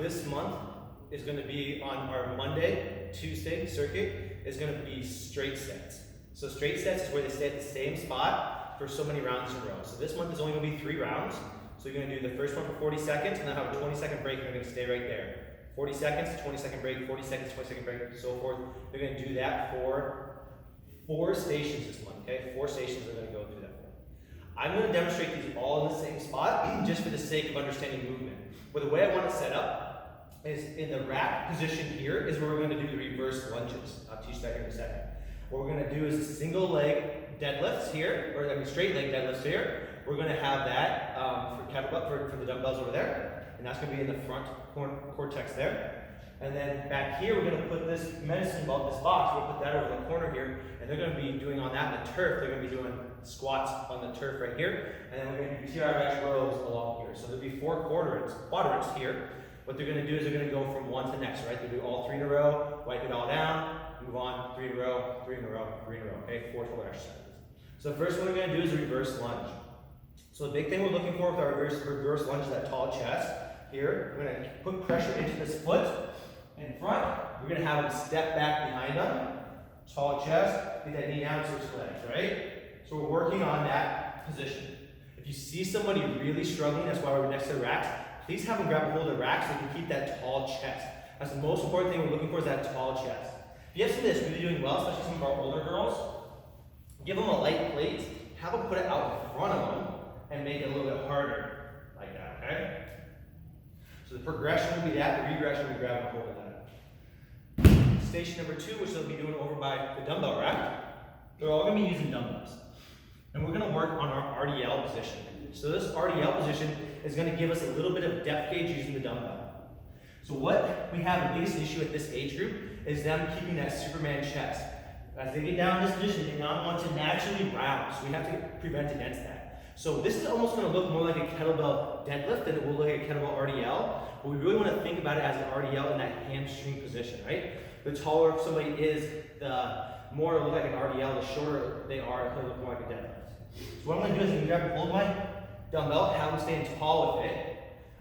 this month is going to be on our Monday, Tuesday circuit is going to be straight sets. So straight sets is where they stay at the same spot for so many rounds in a row. So this month is only going to be 3 rounds. So you're going to do the first one for 40 seconds and then have a 20-second break and you're going to stay right there. 40 seconds, 20-second break, 40 seconds, 20-second break, and so forth. You're going to do that for 4 stations this month, okay? 4 stations are going to go through that. I'm going to demonstrate these all in the same spot just for the sake of understanding movement. But the way I want it set up is in the rack position here is where we're going to do the reverse lunges. I'll teach that here in a second. What we're going to do is single leg deadlifts here, or straight leg deadlifts here. We're going to have that for the dumbbells over there, and that's going to be in the front cortex there. And then back here, we're going to put this medicine ball, this box, we'll put that over the corner here, and they're going to be doing on that in the turf, they're going to be doing squats on the turf right here, and then we're going to do TRX rows along here. So there'll be 4 quadrants here. What they're going to do is they're going to go from one to next, right? They'll do all 3 in a row, wipe it all down, move on, 3 in a row, 3 in a row, 3 in a row, okay? 4 total exercises. So the first one we're going to do is a reverse lunge. So the big thing we're looking for with our reverse lunge is that tall chest. Here, we're going to put pressure into this foot in front. We're going to have him step back behind him. Tall chest, get that knee down, switch legs, right? So we're working on that position. If you see somebody really struggling, that's why we're next to the racks, please have them grab a hold of the rack so you can keep that tall chest. That's the most important thing we're looking for is that tall chest. If you have somebody that's really doing well, especially some of our older girls, give them a light plate, have them put it out in front of them, and make it a little bit harder, like that, okay? So the progression would be that, the regression would be grabbing a hold of that. Station number 2, which they'll be doing over by the dumbbell rack, they're all going to be using dumbbells. And we're going to work on our RDL position. So this RDL position is going to give us a little bit of depth gauge using the dumbbell. So what we have the biggest issue at this age group is them keeping that Superman chest. As they get down in this position, they now want to naturally round. So we have to prevent against that. So this is almost going to look more like a kettlebell deadlift than it will look like a kettlebell RDL. But we really want to think about it as an RDL in that hamstring position, right? The taller somebody is, the more it'll look like an RDL, the shorter they are, it'll look more like a deadlift. So what I'm going to do is I'm going to grab and hold my dumbbell, have them stand tall with it.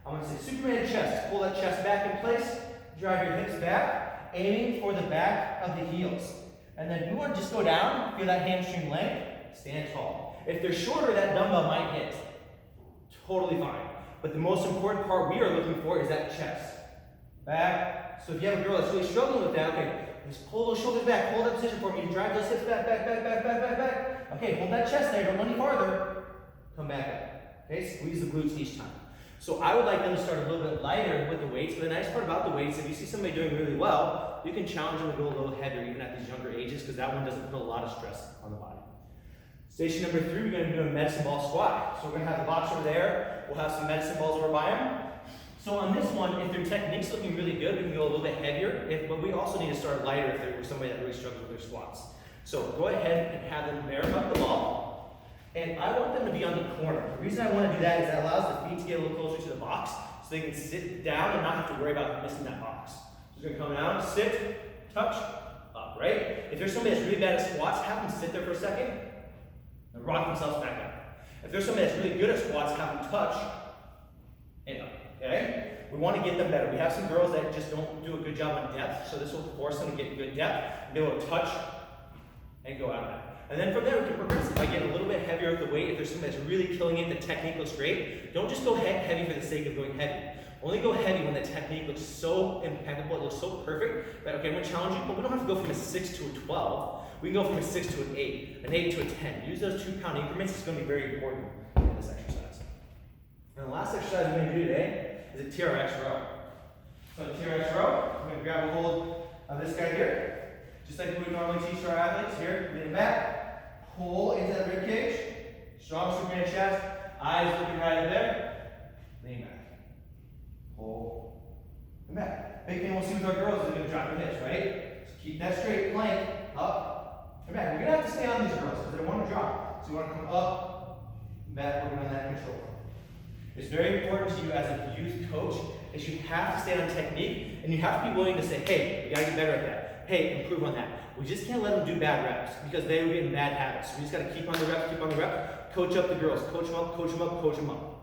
I'm going to say Superman chest. Pull that chest back in place, drive your hips back, aiming for the back of the heels. And then you want to just go down, feel that hamstring length, stand tall. If they're shorter, that dumbbell might hit. Totally fine. But the most important part we are looking for is that chest. Back. So if you have a girl that's really struggling with that, okay, just pull those shoulders back, hold that position for me, drive those hips back, back, back, back, back, back, back. Okay, hold that chest there, don't go any farther. Come back up. Okay, squeeze the glutes each time. So I would like them to start a little bit lighter with the weights, but the nice part about the weights, if you see somebody doing really well, you can challenge them to go a little heavier even at these younger ages because that one doesn't put a lot of stress on the body. Station number 3, we're going to be doing a medicine ball squat. So we're going to have the box over there, we'll have some medicine balls over by them. So on this one, if their technique's looking really good, we can go a little bit heavier, but we also need to start lighter if they're somebody that really struggles with their squats. So go ahead and have them barefoot up the ball. And I want them to be on the corner. The reason I want to do that is that allows the feet to get a little closer to the box so they can sit down and not have to worry about missing that box. So they're going to come down, sit, touch, up, right? If there's somebody that's really bad at squats, have them sit there for a second and rock themselves back up. If there's somebody that's really good at squats, have them touch and up, okay? We want to get them better. We have some girls that just don't do a good job on depth, so this will force them to get good depth and be able to touch and go out of that. And then from there, we can progress by getting a little bit heavier with the weight. If there's somebody that's really killing it, the technique looks great. Don't just go heavy for the sake of going heavy. Only go heavy when the technique looks so impeccable, it looks so perfect that, okay, I'm going to challenge you, but we don't have to go from a 6 to a 12. We can go from a 6 to an 8, an 8 to a 10. Use those 2-pound increments. It's going to be very important in this exercise. And the last exercise we're going to do today is a TRX row. So the TRX row, I'm going to grab a hold of this guy here. Just like we would normally teach our athletes here, lean back, pull into that rib cage, strong Superman chest, eyes looking right in there, lean back, pull, and back. Big thing we'll see with our girls is they're going to drop their hips, right? So keep that straight plank, up, and back. We're going to have to stay on these girls because they want to drop. So we want to come up, and back, working on that control. It's very important to you as a youth coach is you have to stay on technique and you have to be willing to say, hey, we got to get better at that. Hey, improve on that. We just can't let them do bad reps because they will get in bad habits. So we just got to keep on the reps, coach up the girls, coach them up, coach them up, coach them up.